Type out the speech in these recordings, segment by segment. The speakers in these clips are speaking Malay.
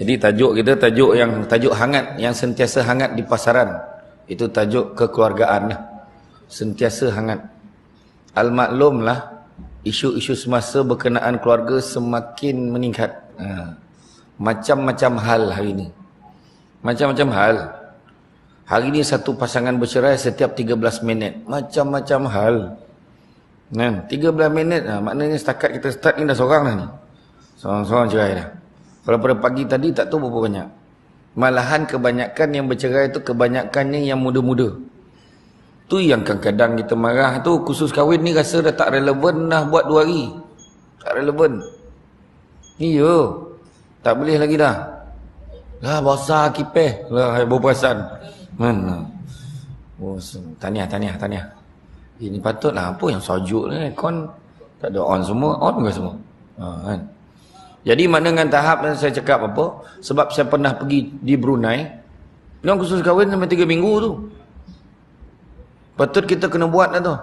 Jadi tajuk kita tajuk hangat, yang sentiasa hangat di pasaran. Itu tajuk kekeluargaan. Sentiasa hangat. Al-maklumlah, isu-isu semasa berkenaan keluarga semakin meningkat. Macam-macam hal hari ini. Macam-macam hal. Hari ini satu pasangan bercerai setiap 13 minit. Macam-macam hal. 13 minit. Maknanya setakat kita start ni dah seorang dah ni. Seorang-seorang cerai dah. Kalau pada pagi tadi tak tahu berapa banyak. Malahan kebanyakan yang bercerai tu kebanyakannya yang muda-muda. Tu yang kadang-kadang kita marah tu, khusus kahwin ni rasa dah tak relevan dah buat 2 hari. Tak relevan. Iya. Tak boleh lagi dah. Lah basah kipeh. Lah berperasan. Mana? Oh, tahniah. Ini patutlah apa yang sejuk ni. Aircon tak ada on semua. On ke semua? Kan? Jadi mana dengan tahap yang saya cakap apa? Sebab saya pernah pergi di Brunei. Yang khusus kahwin sampai 3 minggu tu. Patut kita kena buat lah tu.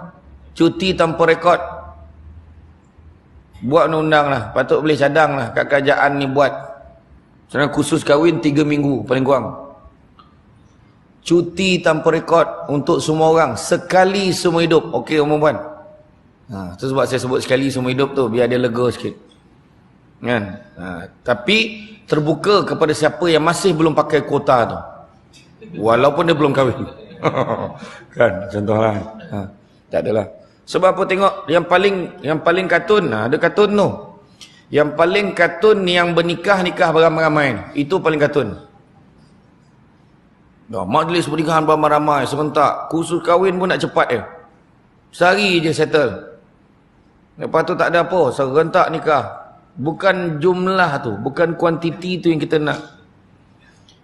Cuti tanpa rekod. Buat undang-undang lah. Patut boleh cadang lah kat kerajaan ni buat. Sekarang khusus kahwin 3 minggu paling kurang. Cuti tanpa rekod untuk semua orang. Sekali semua hidup. Okey orang perempuan. Tu sebab saya sebut sekali semua hidup tu. Biar dia lega sikit. Kan? Tapi terbuka kepada siapa yang masih belum pakai kuota tu. Walaupun dia belum kahwin. Kan? Contohlah. Tak adalah. Sebab apa tengok yang paling katun, ada katun tu. Yang paling katun yang bernikah beramai-ramai. Itu paling katun. Majlis pernikahan beramai-ramai serentak. Khusus kahwin pun nak cepat je. Sehari je settle. Lepas tu tak ada apa, serentak nikah. Bukan jumlah tu, bukan kuantiti tu yang kita nak.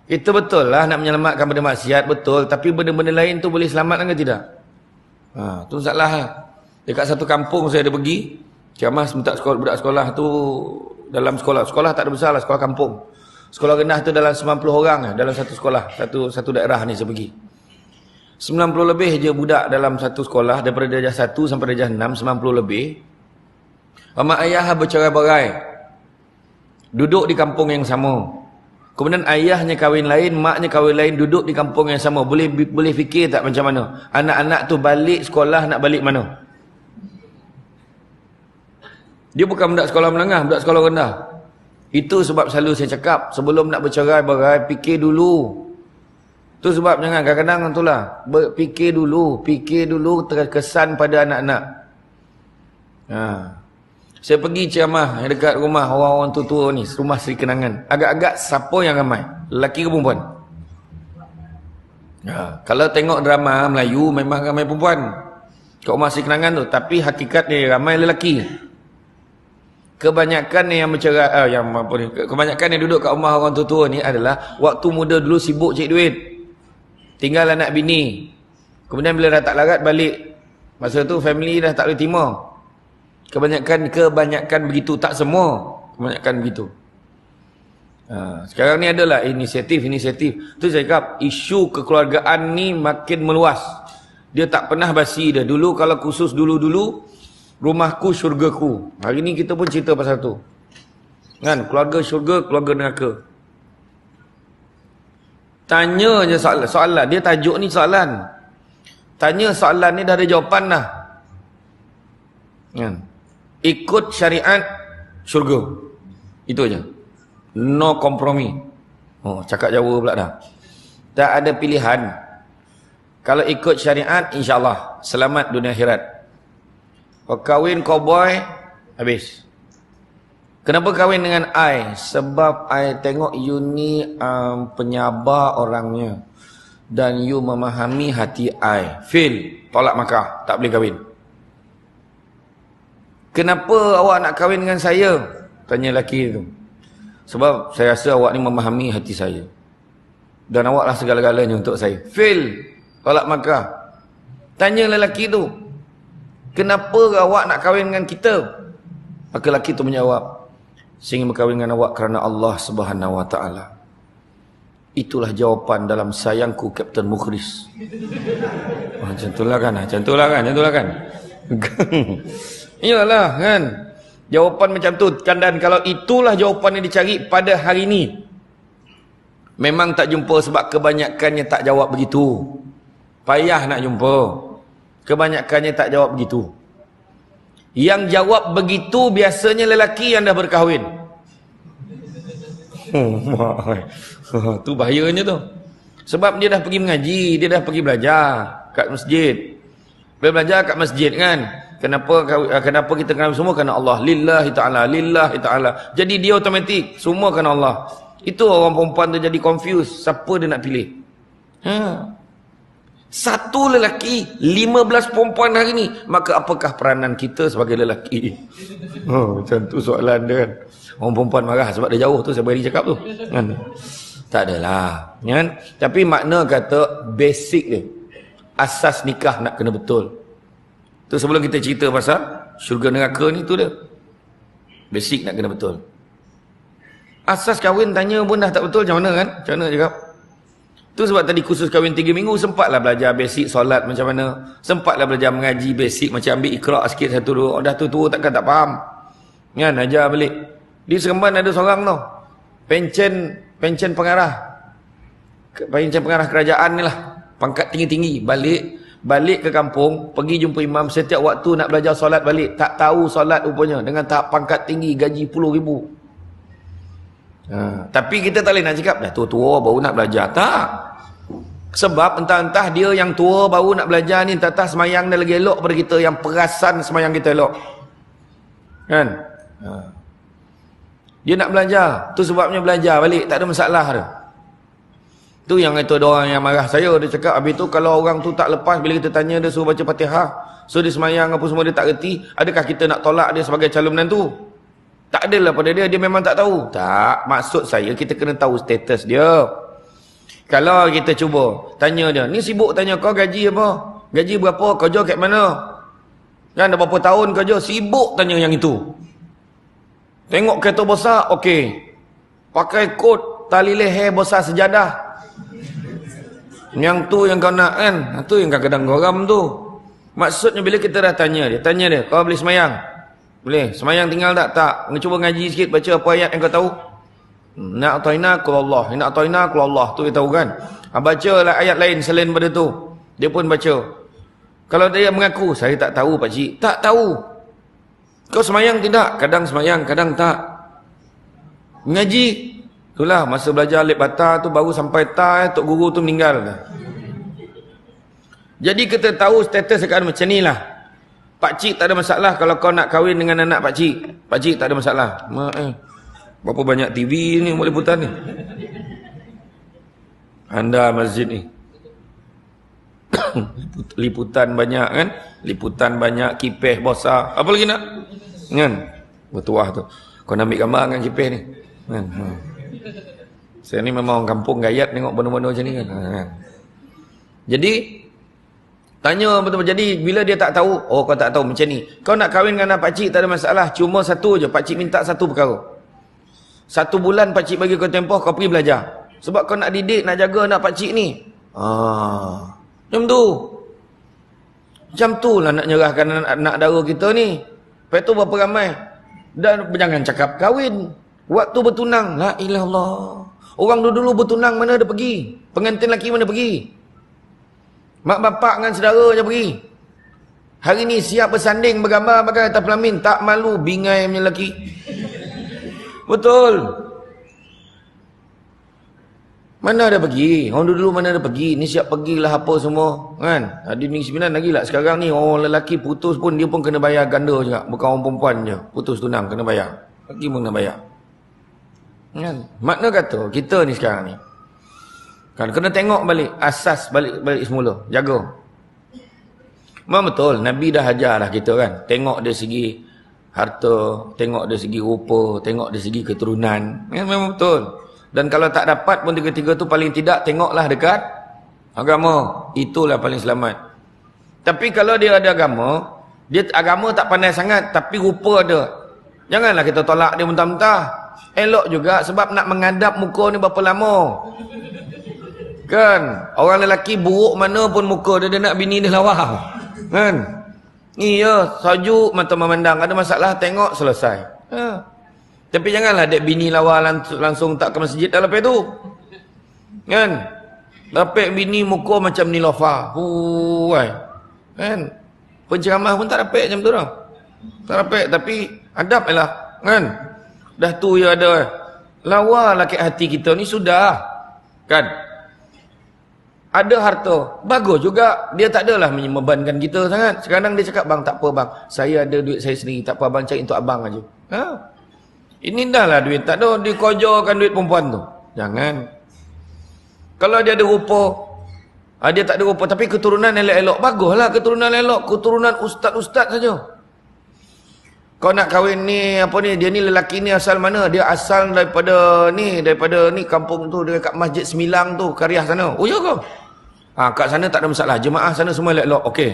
Itu betul lah nak menyelamatkan benda maksiat, betul. Tapi benda-benda lain tu boleh selamatkan ke tidak? Tu salah lah. Dekat satu kampung saya ada pergi. Ceramah minta budak sekolah tu dalam sekolah tak ada besar lah, sekolah kampung. Sekolah rendah tu dalam 90 orang dalam satu sekolah, satu daerah ni saya pergi. 90 lebih je budak dalam satu sekolah, daripada darjah 1 sampai darjah 6, 90 lebih. Mak ayah bercerai-berai. Duduk di kampung yang sama. Kemudian ayahnya kahwin lain, maknya kahwin lain, duduk di kampung yang sama. Boleh fikir tak macam mana? Anak-anak tu balik sekolah nak balik mana? Dia bukan budak sekolah menengah, budak sekolah rendah. Itu sebab selalu saya cakap, sebelum nak bercerai-berai, fikir dulu. Tu sebab jangan kadang-kadang itulah, fikir dulu terkesan pada anak-anak. Saya pergi ceramah yang dekat rumah orang-orang tua-tua ni, rumah Seri Kenangan. Agak-agak siapa yang ramai? Lelaki ke perempuan? Kalau tengok drama Melayu memang ramai perempuan kat rumah Seri Kenangan tu, tapi hakikatnya ramai lelaki. Kebanyakan yang bercerai, kebanyakan yang duduk kat rumah orang tua-tua ni adalah waktu muda dulu sibuk cari duit. Tinggal anak bini. Kemudian bila dah tak larat balik. Masa tu family dah tak boleh terima. Kebanyakan begitu, tak semua. Kebanyakan begitu. Sekarang ni adalah inisiatif. Tu saya cakap, isu kekeluargaan ni makin meluas. Dia tak pernah basi dah. Dulu kalau khusus dulu, rumahku syurgaku. Hari ni kita pun cerita pasal tu. Kan? Keluarga syurga, keluarga neraka. Tanya je soalan. Dia tajuk ni soalan. Tanya soalan ni dah ada jawapan dah. Kan? Ikut syariat syurga. Itu aja. No kompromi. Cakap Jawa pula dah. Tak ada pilihan. Kalau ikut syariat, insyaAllah selamat dunia akhirat. Kau kahwin cowboy, habis. Kenapa kahwin dengan I? Sebab I tengok you ni penyabar orangnya. Dan you memahami hati I. Fail. Tolak Makkah. Tak boleh kahwin. Kenapa awak nak kahwin dengan saya? Tanya lelaki tu. Sebab saya rasa awak ni memahami hati saya. Dan awaklah segala-galanya untuk saya. Fail. Tolak Makkah. Tanya lelaki tu. Kenapa awak nak kahwin dengan kita? Maka lelaki tu menjawab. Saya ingin berkahwin dengan awak kerana Allah Subhanahu Wa Taala. Itulah jawapan dalam sayangku Kapten Mukhris. Macam itulah kan. Iyalah kan. Jawapan macam tu. Dan kalau itulah jawapan yang dicari pada hari ini. Memang tak jumpa sebab kebanyakannya tak jawab begitu. Payah nak jumpa. Kebanyakannya tak jawab begitu. Yang jawab begitu biasanya lelaki yang dah berkahwin. Tu bahayanya tu. Sebab dia dah pergi mengaji, dia dah pergi belajar kat masjid. Belajar kat masjid kan. Kenapa kita kenal semua? Kerana Allah. Lillahi ta'ala, lillahi ta'ala. Jadi dia automatik, semua kerana Allah. Itu orang perempuan tu jadi confused. Siapa dia nak pilih? Satu lelaki, 15 perempuan hari ni. Maka apakah peranan kita sebagai lelaki? Macam tu soalan dia kan. Orang perempuan marah sebab dia jauh tu, saya beri cakap tu. Kan? Tak adalah. Kan? Tapi makna kata basic dia. Asas nikah nak kena betul. Tu sebelum kita cerita pasal syurga neraka ni tu dia. Basic nak kena betul. Asas kahwin tanya pun dah tak betul macam mana kan? Macam mana cakap? Tu sebab tadi khusus kahwin 3 minggu sempatlah belajar basic solat macam mana. Sempatlah belajar mengaji basic macam ambil ikhra' sikit satu dua. Dah tu takkan tak faham. Kan ajar balik. Di Seremban ada seorang tau. Pencen pengarah. Pencen pengarah kerajaan ni lah. Pangkat tinggi-tinggi. Balik ke kampung, pergi jumpa imam, setiap waktu nak belajar solat balik. Tak tahu solat rupanya. Dengan tahap pangkat tinggi, gaji puluh ribu. Tapi kita tak boleh nak cakap, dah tua-tua baru nak belajar. Tak. Sebab entah-entah dia yang tua baru nak belajar ni, entah-entah semayang dah lagi elok pada kita, yang perasan semayang kita elok. Kan? Dia nak belajar. Tu sebabnya belajar balik, tak ada masalah dia. Tu yang itu ada orang yang marah saya, dia cakap habis tu kalau orang tu tak lepas, bila kita tanya dia suruh baca Fatihah, so dia semayang apa semua dia tak reti, adakah kita nak tolak dia sebagai calon menantu? Tak adalah pada dia memang tak tahu. Tak, maksud saya kita kena tahu status dia. Kalau kita cuba tanya dia, ni sibuk tanya kau gaji apa? Gaji berapa? Kerja kat mana? Kan dah berapa tahun kerja? Sibuk tanya yang itu. Tengok kereta besar, okey. Pakai kot, tali leher besar sejadah. Yang tu yang kau nak kan? Tu yang kadang-kadang geram tu. Maksudnya bila kita dah tanya dia, kau boleh semayang? Boleh. Semayang tinggal tak? Tak. Cuba ngaji sikit, baca apa ayat yang kau tahu? Nak ta'ina kulallah. Nak ta'ina kulallah. Tu dia tahu kan? Baca lah ayat lain selain pada tu. Dia pun baca. Kalau dia mengaku, saya tak tahu pakcik. Tak tahu. Kau semayang tidak? Kadang semayang, kadang tak. Ngaji. Itulah masa belajar lep bata tu baru sampai tok guru tu meninggal. Jadi kita tahu status sekarang macam ni lah. Pakcik tak ada masalah kalau kau nak kahwin dengan anak pakcik. Pakcik tak ada masalah. Berapa banyak TV ni boleh putar ni? Anda masjid ni. Liputan banyak kan? Liputan banyak, kipeh besar. Apa lagi nak? Kan? Bertuah tu. Kau nak ambil gambar dengan kipeh ni. Kan? Saya ni memang orang kampung gayat tengok benda-benda macam ni kan. Jadi tanya betul-betul. Jadi bila dia tak tahu, oh kau tak tahu macam ni. Kau nak kahwin dengan pakcik tak ada masalah. Cuma satu je, pakcik minta satu perkara. 1 bulan pakcik bagi kau tempoh, kau pergi belajar. Sebab kau nak didik, nak jaga anak pakcik ni. Macam tu. Macam tu lah nak nyerahkan anak dara kita ni. Lepas tu berapa ramai. Dan jangan cakap kahwin. Waktu bertunang, la ilah Allah. Orang dulu bertunang mana ada pergi? Pengantin lelaki mana pergi? Mak bapak dengan saudara je pergi. Hari ni siap bersanding bergambar pakai atas pelamin, tak malu bingai punya lelaki. Betul. Mana ada pergi? Orang dulu mana ada pergi? Ni siap pergilah apa semua, kan? Di Negeri Sembilan lagi lah. Sekarang ni orang lelaki putus pun dia pun kena bayar ganda juga. Bukan orang perempuan je. Putus tunang kena bayar. Lelaki pun kena bayar. Kan? Makna kata kita ni sekarang ni kan kena tengok balik asas balik semula, jaga. Memang betul Nabi dah ajar dah kita kan, tengok dari segi harta, tengok dari segi rupa, tengok dari segi keturunan. Kan? Memang betul. Dan kalau tak dapat pun tiga-tiga tu paling tidak tengoklah dekat agama, itulah paling selamat. Tapi kalau dia ada agama, dia agama tak pandai sangat tapi rupa ada, janganlah kita tolak dia mentah-mentah. Elok juga sebab nak mengadap muka ni berapa lama. Kan? Orang lelaki buruk mana pun muka dia nak bini dia lawa. Kan? Iya, sajuk mata memandang. Ada masalah tengok selesai. Tapi janganlah dek bini lawa langsung tak ke masjid dah lepas tu. Kan? Dapat bini muka macam Nilofa. Huai. Kan? Penceramah pun tak dapat macam tu dah. Tak dapat, tapi adab lah. Kan? Dah tu ya ada. Lawa laki hati kita ni sudah. Kan? Ada harta. Bagus juga. Dia tak adalah membebankan kita sangat. Sekarang dia cakap, bang tak apa bang. Saya ada duit saya sendiri. Tak apa abang cari untuk abang aja. Ha? Ini dah lah duit. Tak ada dikojokan duit perempuan tu. Jangan. Kalau dia ada rupa. Dia tak ada rupa. Tapi keturunan elok-elok. Baguslah keturunan elok. Keturunan ustaz-ustaz saja. Kau nak kahwin ni, apa ni, dia ni lelaki ni asal mana? Dia asal daripada ni kampung tu, dekat Masjid Semilang tu, Kariah sana. Oh ya ke? Kat sana tak ada masalah. Jemaah sana semua elok-elok. Okey.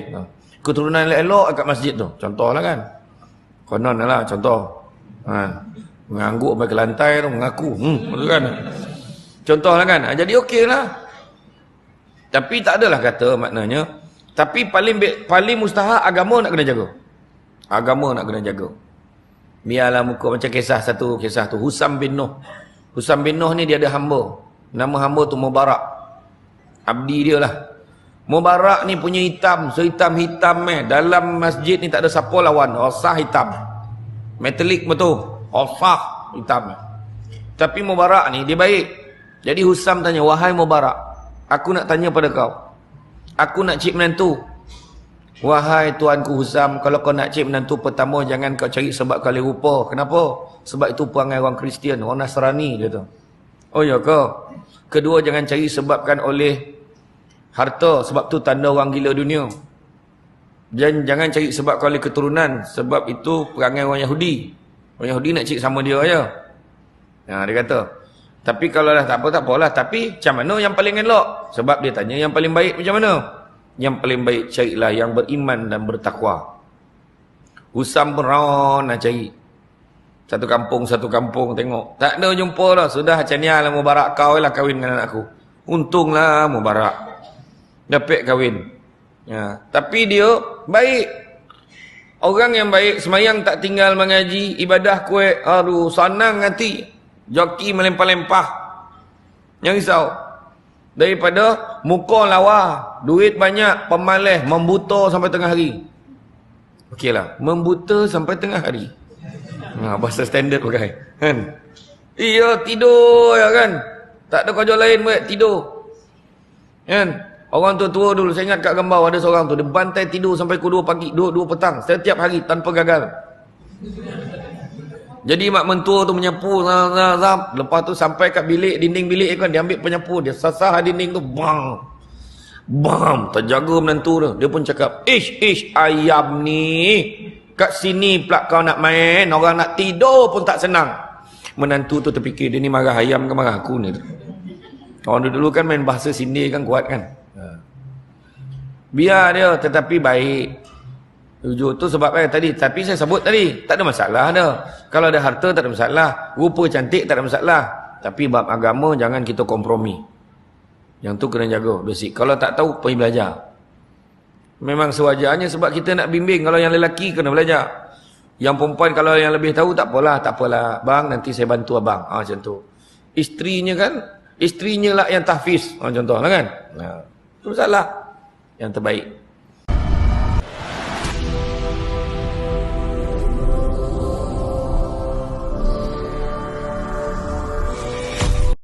Keturunan elok-elok kat masjid tu. Contohlah kan. Konon lah contoh. Mengangguk sampai ke lantai tu, mengaku. Betul kan? Contohlah kan. Jadi okey lah. Tapi tak adalah kata maknanya. Tapi paling mustahak agama nak kena jaga. Agama nak kena jaga. Biarlah muka macam kisah tu. Husam bin Nuh. Husam bin Nuh ni dia ada hamba. Nama hamba tu Mubarak. Abdi dia lah. Mubarak ni punya hitam. So hitam-hitam dalam masjid ni tak ada siapa lawan. Osah hitam. Metalik betul. Osah hitam. Tapi Mubarak ni dia baik. Jadi Husam tanya, wahai Mubarak, aku nak tanya pada kau. Aku nak cik menantu. Wahai tuanku Husam, kalau kau nak cik menantu, pertama jangan kau cari sebab kali rupa. Kenapa? Sebab itu perangai orang Kristian, orang Nasrani dia tu. Oh ya ke? Kedua, jangan cari sebabkan oleh harta, sebab tu tanda orang gila dunia. Dan jangan cari sebab oleh keturunan, sebab itu perangai orang Yahudi. Orang Yahudi nak cik sama dia aja. Dia kata. Tapi kalau dah tak apalah. Tapi macam mana yang paling elok? Sebab dia tanya yang paling baik macam mana? Yang paling baik carilah yang beriman dan bertakwa. Husam pun rawan nak cari. Satu kampung tengok. Tak ada jumpa dah. Sudah macam ni lah Mubarak, kau lah kahwin dengan anakku. Untunglah Mubarak dapat kahwin. Tapi dia baik. Orang yang baik, semayang tak tinggal mengaji, ibadah kuat. Aduh, senang hati. Joki melempah-lempah. Yang risau. Daripada muka lawa, duit banyak, pemalas, membuta sampai tengah hari. Okeylah, membuta sampai tengah hari. Bahasa standard pakai. Kan? Iya, tidur ya kan. Tak ada kerja lain buat, tidur. Kan? Orang tua-tua dulu, saya ingat kat gambar ada seorang tu, dia bantai tidur sampai pukul 2 pagi, 2 petang, setiap hari tanpa gagal. Jadi mak mentua tu menyapu, lepas tu sampai kat bilik, dinding bilik kan, dia ambil penyapu, dia sasah dinding tu, bam, terjaga menantu tu. Dia pun cakap, ish ayam ni, kat sini pula kau nak main, orang nak tidur pun tak senang. Menantu tu terfikir, dia ni marah ayam ke marah aku ni. Orang dulu kan main bahasa sini kan kuat kan. Biar dia, tetapi baik. Tujuh tu sebab tadi. Tapi saya sebut tadi, tak ada masalah dah. Kalau ada harta tak ada masalah. Rupa cantik tak ada masalah. Tapi bab agama jangan kita kompromi. Yang tu kena jaga basic. Kalau tak tahu, pergi belajar. Memang sewajarnya sebab kita nak bimbing. Kalau yang lelaki kena belajar. Yang perempuan kalau yang lebih tahu tak apalah. Bang, nanti saya bantu abang. Macam tu. Isterinya lah yang tahfiz. Contohlah kan. Itu salah. Yang terbaik.